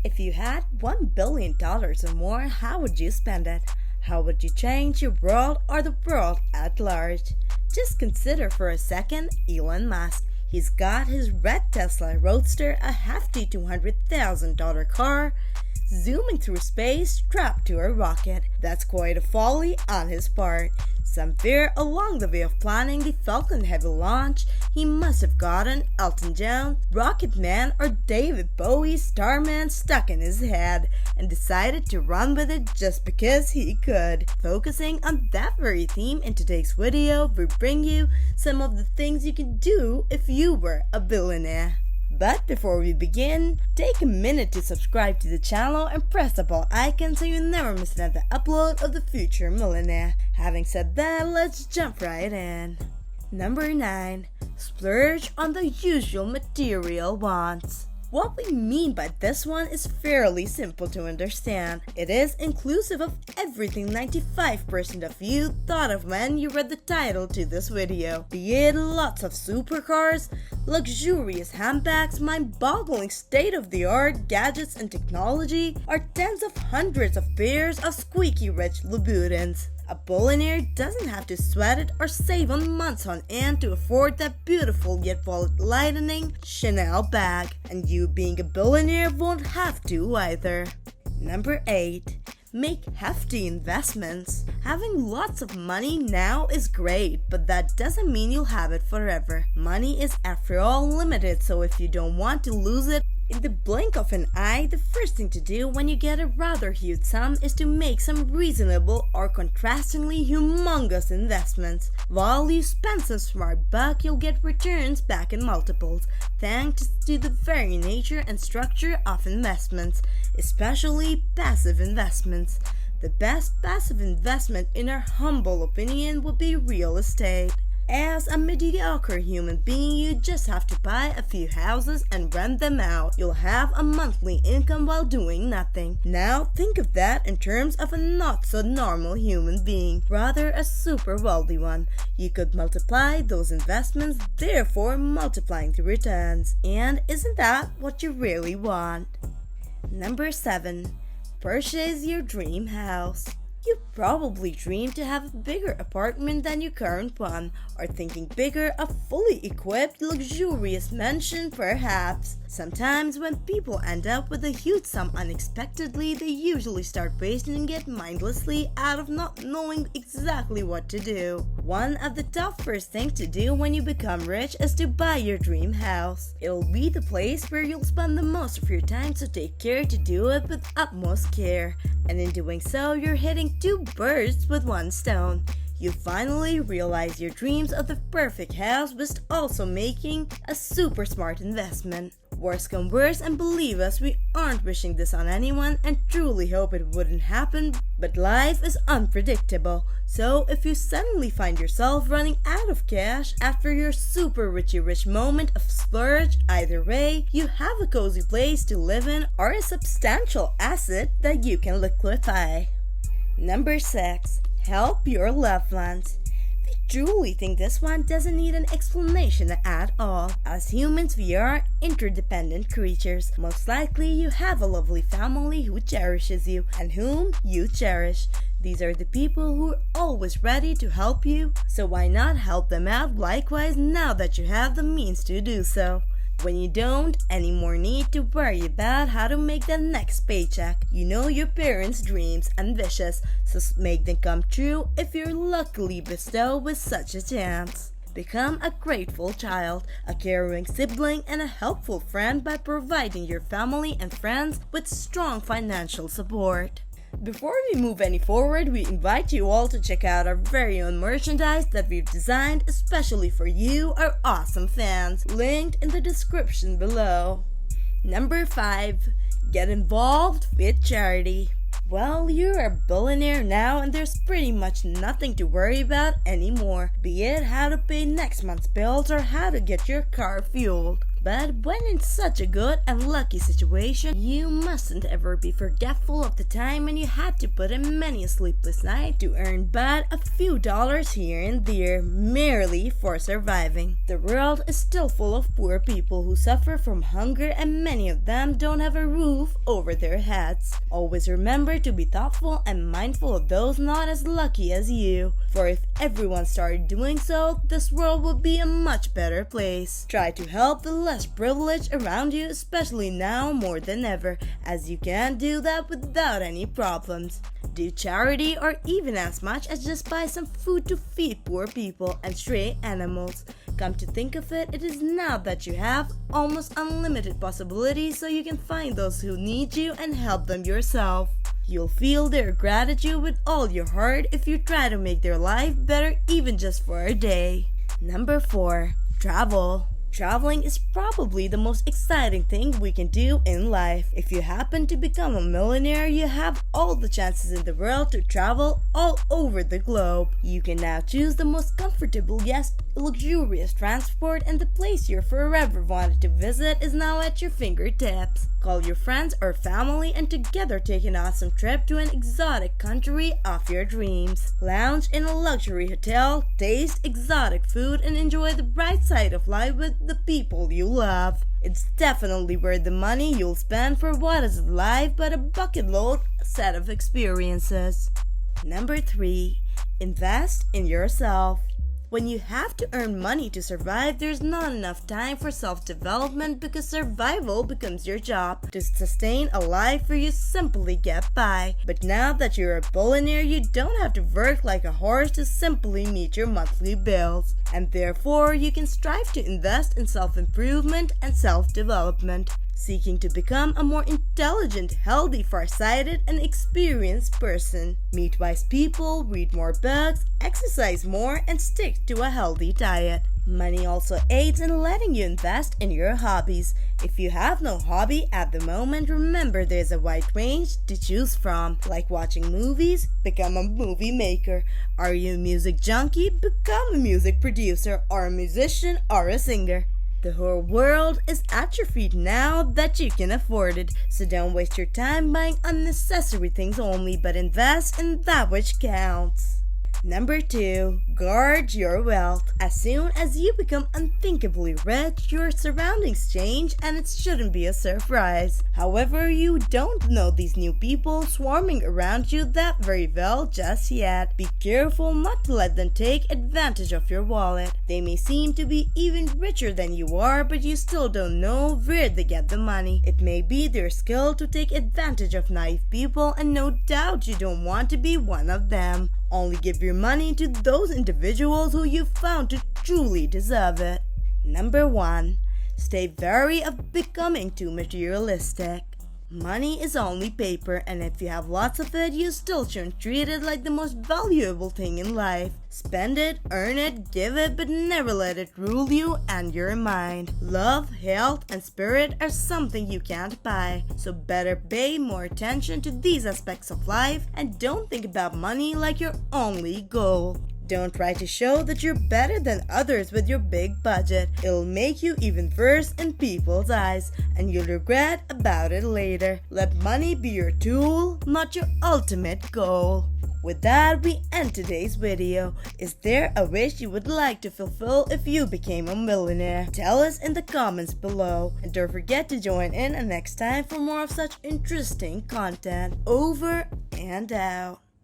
If you had $1 billion or more, how would you spend it? How would you change your world or the world at large? Just consider for a second Elon Musk. He's got his red Tesla Roadster, a hefty $200,000 car, zooming through space strapped to a rocket. That's quite a folly on his part. Somewhere along the way of planning the Falcon Heavy launch, he must have gotten Elton John, Rocket Man, or David Bowie Starman stuck in his head and decided to run with it just because he could. Focusing on that very theme in today's video, we bring you some of the things you can do if you were a billionaire. But before we begin, take a minute to subscribe to the channel and press the bell icon so you never miss another upload of the future millionaire. Having said that, let's jump right in. Number 9. Splurge on the usual material wants. What we mean by this one is fairly simple to understand. It is inclusive of everything 95% of you thought of when you read the title to this video. Be it lots of supercars, luxurious handbags, mind-boggling state-of-the-art gadgets and technology, or tens of hundreds of pairs of squeaky rich Louboutins. A billionaire doesn't have to sweat it or save on months on end to afford that beautiful yet wallet-lightening Chanel bag. And you being a billionaire won't have to either. Number 8. Make hefty investments. Having lots of money now is great, but that doesn't mean you'll have it forever. Money is after all limited, so if you don't want to lose it in the blink of an eye, the first thing to do when you get a rather huge sum is to make some reasonable or contrastingly humongous investments. While you spend some smart buck, you'll get returns back in multiples, thanks to the very nature and structure of investments, especially passive investments. The best passive investment, in our humble opinion, would be real estate. As a mediocre human being, you just have to buy a few houses and rent them out. You'll have a monthly income while doing nothing. Now think of that in terms of a not so normal human being, rather a super wealthy one. You could multiply those investments, therefore multiplying the returns. And isn't that what you really want? Number 7. Purchase your dream house. You probably dream to have a bigger apartment than your current one, or thinking bigger, a fully equipped, luxurious mansion perhaps. Sometimes when people end up with a huge sum unexpectedly, they usually start wasting it mindlessly out of not knowing exactly what to do. One of the top first things to do when you become rich is to buy your dream house. It'll be the place where you'll spend the most of your time, so take care to do it with utmost care. And in doing so, you're hitting 2 birds with 1 stone. You finally realize your dreams of the perfect house whilst also making a super smart investment. Worse come worse, and believe us, we aren't wishing this on anyone and truly hope it wouldn't happen, but life is unpredictable. So if you suddenly find yourself running out of cash after your super richy rich moment of splurge, either way, you have a cozy place to live in or a substantial asset that you can liquefy. Number 6. Help your loved ones. We truly think this one doesn't need an explanation at all. As humans, we are interdependent creatures. Most likely you have a lovely family who cherishes you and whom you cherish. These are the people who are always ready to help you, so why not help them out likewise now that you have the means to do so? When you don't anymore need to worry about how to make the next paycheck. You know your parents' dreams and wishes, so make them come true if you're luckily bestowed with such a chance. Become a grateful child, a caring sibling, and a helpful friend by providing your family and friends with strong financial support. Before we move any forward, we invite you all to check out our very own merchandise that we've designed especially for you, our awesome fans, linked in the description below. Number 5. Get involved with charity. Well, you're a billionaire now and there's pretty much nothing to worry about anymore, be it how to pay next month's bills or how to get your car fueled. But when in such a good and lucky situation, you mustn't ever be forgetful of the time when you had to put in many a sleepless night to earn but a few dollars here and there merely for surviving. The world is still full of poor people who suffer from hunger, and many of them don't have a roof over their heads. Always remember to be thoughtful and mindful of those not as lucky as you, for if everyone started doing so, this world would be a much better place. Try to help the less privileged around you, especially now more than ever, as you can do that without any problems. Do charity or even as much as just buy some food to feed poor people and stray animals. Come to think of it, it is now that you have almost unlimited possibilities, so you can find those who need you and help them yourself. You'll feel their gratitude with all your heart if you try to make their life better even just for a day. Number 4. Travel. Traveling is probably the most exciting thing we can do in life. If you happen to become a millionaire, you have all the chances in the world to travel all over the globe. You can now choose the most comfortable yet luxurious transport, and the place you forever wanted to visit is now at your fingertips. Call your friends or family and together take an awesome trip to an exotic country of your dreams. Lounge in a luxury hotel, taste exotic food, and enjoy the bright side of life with the people you love. It's definitely worth the money you'll spend for what is life but a bucket load set of experiences. Number 3. Invest in yourself. When you have to earn money to survive, there's not enough time for self-development because survival becomes your job. To sustain a life where you simply get by. But now that you're a billionaire, you don't have to work like a horse to simply meet your monthly bills. And therefore, you can strive to invest in self-improvement and self-development, seeking to become a more intelligent, healthy, farsighted, and experienced person. Meet wise people, read more books, exercise more, and stick to a healthy diet. Money also aids in letting you invest in your hobbies. If you have no hobby at the moment, remember there's a wide range to choose from. Like watching movies, become a movie maker. Are you a music junkie? Become a music producer, or a musician, or a singer. The whole world is at your feet now that you can afford it, so don't waste your time buying unnecessary things only, but invest in that which counts. Number 2. Guard your wealth. As soon as you become unthinkably rich, your surroundings change and it shouldn't be a surprise. However, you don't know these new people swarming around you that very well just yet. Be careful not to let them take advantage of your wallet. They may seem to be even richer than you are, but you still don't know where they get the money. It may be their skill to take advantage of naive people, and no doubt you don't want to be one of them. Only give your money to those individuals who you found to truly deserve it. Number 1. Stay wary of becoming too materialistic. Money is only paper, and if you have lots of it, you still shouldn't treat it like the most valuable thing in life. Spend it, earn it, give it, but never let it rule you and your mind. Love, health, and spirit are something you can't buy, so better pay more attention to these aspects of life and don't think about money like your only goal. Don't try to show that you're better than others with your big budget. It'll make you even worse in people's eyes, and you'll regret about it later. Let money be your tool, not your ultimate goal. With that, we end today's video. Is there a wish you would like to fulfill if you became a millionaire? Tell us in the comments below. And don't forget to join in next time for more of such interesting content. Over and out.